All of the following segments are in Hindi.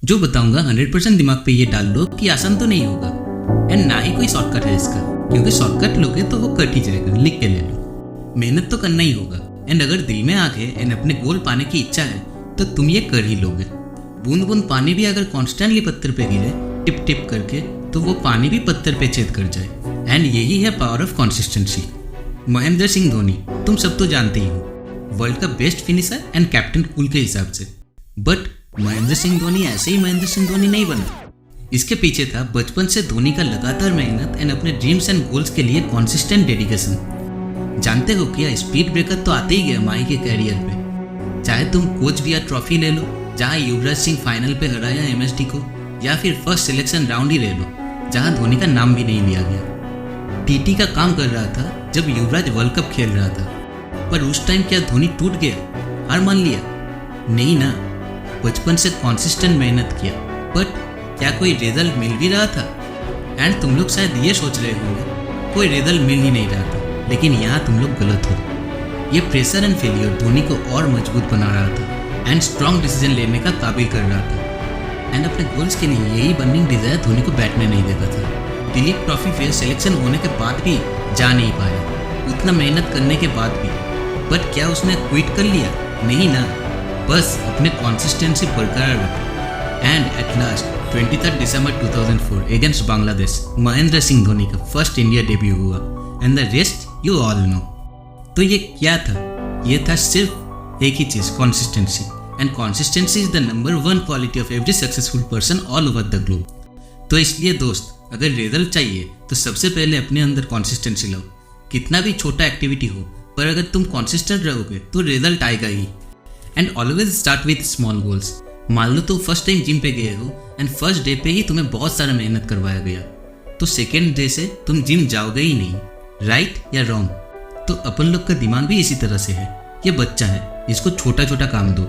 जो बताऊंगा 100% दिमाग पे ये डाल लो कि आसान तो नहीं होगा, एंड ना ही कोई शॉर्टकट है इसका, क्योंकि शॉर्टकट लोगे तो वो कट ही जाएगा, लिख के ले लो। मेहनत तो करना ही होगा, एंड अगर दिल में आगे एंड अपने गोल पाने की इच्छा है तो तुम ये कर ही लोगे। बूंद बूंद पानी भी अगर कॉन्स्टेंटली पत्थर पे गिरे टिप टिप करके, तो वो पानी भी पत्थर पे छेद कर जाए, एंड यही है power of consistency. Mahendra Singh Dhoni तुम सब तो जानते ही हो, वर्ल्ड का best finisher and captain cool के हिसाब से। बट महेंद्र सिंह धोनी ऐसे ही महेंद्र सिंह धोनी नहीं बना। इसके पीछे था बचपन से धोनी का लगातार मेहनत एंड अपने ड्रीम्स एंड गोल्स के लिए कॉन्सिस्टेंट डेडिकेशन। जानते हो क्या, स्पीड ब्रेकर तो आते ही गया माही के कैरियर पे। चाहे तुम कोच विया ट्रॉफी ले लो, जहां युवराज सिंह फाइनल पे हराया एमएसडी को, या फिर फर्स्ट सिलेक्शन राउंड ही ले लो जहां धोनी का नाम भी नहीं लिया गया। टीटी का काम कर रहा था जब युवराज वर्ल्ड कप खेल रहा था, पर उस टाइम क्या धोनी टूट गया, हार मान लिया? नहीं ना, बचपन से कॉन्सिस्टेंट मेहनत किया। बट क्या कोई रिजल्ट मिल भी रहा था? एंड तुम लोग शायद ये सोच रहे होंगे कोई रिजल्ट मिल ही नहीं रहा था, लेकिन यहाँ तुम लोग गलत हो। ये प्रेशर एंड फेलियर धोनी को और मजबूत बना रहा था एंड स्ट्रॉन्ग डिसीजन लेने का काबिल कर रहा था। एंड अपने गोल्स के लिए यही बर्निंग डिजायर धोनी को बैठने नहीं देता था। दिलीप ट्रॉफी फेयर सिलेक्शन होने के बाद भी जा नहीं पाया, उतना मेहनत करने के बाद भी। बट क्या उसने क्विट कर लिया? नहीं ना, बस अपने कंसिस्टेंसी बरकरार रखा। And at last 23 December 2004 against Bangladesh Mahendra Singh Dhoni का फर्स्ट इंडिया डेब्यू हुआ, and the rest you all know. तो ये क्या था? ये था सिर्फ एक ही चीज, consistency. And consistency is the number 1 quality of every successful person all over the globe. तो इसलिए दोस्त, अगर रिजल्ट चाहिए तो सबसे पहले अपने अंदर कंसिस्टेंसी लाओ। कितना भी छोटा एक्टिविटी हो, पर अगर तुम कंसिस्टेंट रहोगे तो रिजल्ट आएगा ही। And always start with small goals. मान लो तुम फर्स्ट टाइम जिम पे गए हो एंड फर्स्ट डे पे ही तुम्हें बहुत सारा मेहनत करवाया गया, तो सेकेंड डे से तुम जिम जाओगे ही नहीं, राइट या रॉन्ग? तो अपन लोग का दिमाग भी इसी तरह से है। ये बच्चा है, इसको छोटा छोटा काम दो।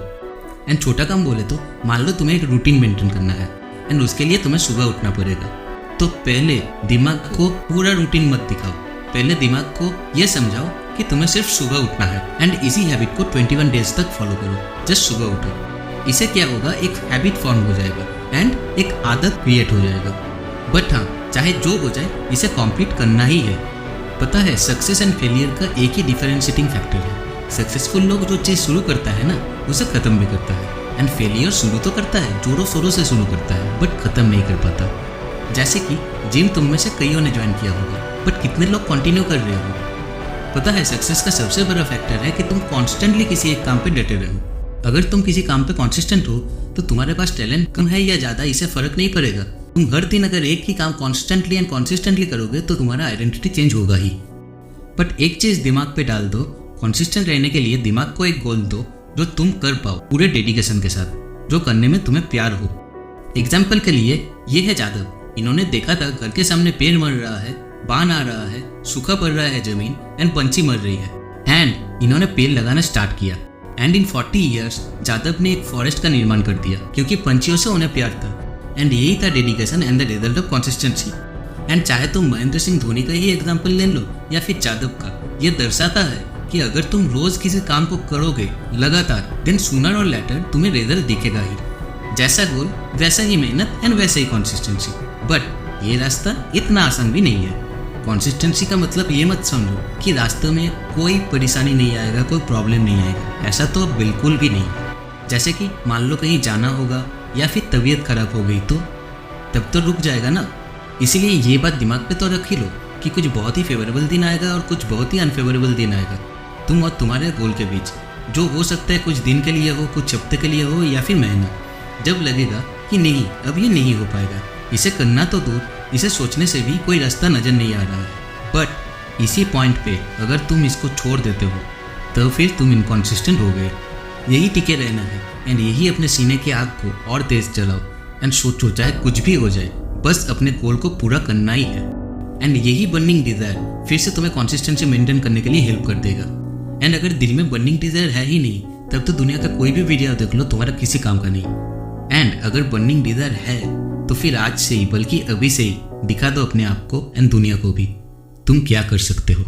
एंड छोटा काम बोले तो मान लो तुम्हें एक रूटीन मेंटेन करना है, एंड उसके लिए तुम्हें सुबह उठना पड़ेगा। तो पहले दिमाग को पूरा रूटीन मत दिखाओ, पहले दिमाग को ये समझाओ कि तुम्हें सिर्फ सुबह उठना है, एंड इसी हैबिट को 21 डेज तक फॉलो करो। जस्ट सुबह उठो। इसे क्या होगा, एक हैबिट फॉर्म हो जाएगा एंड एक आदत क्रिएट हो जाएगा। बट हाँ, चाहे जो हो जाए, इसे कंप्लीट करना ही है। पता है, सक्सेस एंड फेलियर का एक ही डिफरेंशिएटिंग फैक्टर है। सक्सेसफुल लोग जो चीज़ शुरू करता है ना, उसे खत्म भी करता है। एंड फेलियर शुरू तो करता है, जोरों शोरों से शुरू करता है, बट खत्म नहीं कर पाता। जैसे कि जिम तुम में से कईयों ने ज्वाइन किया होगा, बट कितने लोग कंटिन्यू कर रहे हो? पता है, सक्सेस का सबसे बड़ा फैक्टर है कि तुम कॉन्स्टेंटली किसी एक काम पे डटे रहो। अगर तुम किसी काम पे कॉन्सिस्टेंट हो तो तुम्हारे पास टैलेंट कम है या ज़्यादा, इससे फर्क नहीं पड़ेगा। तुम हर दिन अगर एक ही काम कॉन्स्टेंटली एंड कॉन्सिस्टेंटली करोगे तो तुम्हारा आइडेंटिटी चेंज होगा ही। बट एक चीज़ दिमाग पे डाल दो, कॉन्सिस्टेंट रहने के लिए दिमाग को एक गोल दो जो तुम कर पाओ पूरे डेडिकेशन के साथ, जो करने में तुम्हें प्यार हो। एग्जाम्पल के लिए ये है जादव। इन्होंने देखा था घर के सामने पेड़ मर रहा है, बान आ रहा है, सूखा पड़ रहा है जमीन, एंड पंछी मर रही है, एंड इन्होंने पेड़ लगाना स्टार्ट किया। एंड इन 40 ईयर्स जादव ने एक फॉरेस्ट का निर्माण कर दिया, क्योंकि पंछियों से उन्हें प्यार था। एंड यही था dedication and the result of consistency. And चाहे तुम महेंद्र सिंह धोनी का ही एग्जाम्पल ले लो या फिर जादव का, ये दर्शाता है कि अगर तुम रोज किसी काम को करोगे लगातार, देन सूनर और लेटर तुम्हें रिजल्ट दिखेगा ही। जैसा गोल वैसा ही मेहनत एंड वैसे ही कंसिस्टेंसी। बट ये रास्ता इतना आसान भी नहीं है। कंसिस्टेंसी का मतलब ये मत समझो कि रास्ते में कोई परेशानी नहीं आएगा, कोई प्रॉब्लम नहीं आएगा, ऐसा तो बिल्कुल भी नहीं। जैसे कि मान लो कहीं जाना होगा या फिर तबीयत खराब हो गई, तो तब तो रुक जाएगा ना। इसीलिए ये बात दिमाग पे तो रख ही लो कि कुछ बहुत ही फेवरेबल दिन आएगा और कुछ बहुत ही अनफेवरेबल दिन आएगा तुम और तुम्हारे गोल के बीच, जो हो सकता है कुछ दिन के लिए हो, कुछ हफ्ते के लिए हो, या फिर महीना। जब लगेगा कि नहीं, अब ये नहीं हो पाएगा, इसे करना तो दूर, इसे सोचने से भी कोई रास्ता नजर नहीं आ रहा है। बट इसी पॉइंट पे अगर तुम इसको छोड़ देते हो तो फिर तुम इनकॉन्सिस्टेंट हो गए। यही टिके रहना है, एंड यही अपने सीने की आग को और तेज जलाओ, एंड सोचो चाहे कुछ भी हो जाए, बस अपने गोल को पूरा करना ही है। एंड यही बर्निंग डिजायर फिर से तुम्हें कंसिस्टेंसी मेंटेन करने के लिए हेल्प कर देगा। एंड अगर दिल में बर्निंग डिजायर है ही नहीं, तब तो दुनिया का कोई भी वीडियो देख लो, तुम्हारा किसी काम का नहीं। एंड अगर बर्निंग डिजायर है तो फिर आज से ही, बल्कि अभी से ही दिखा दो अपने आप को एंड दुनिया को भी तुम क्या कर सकते हो।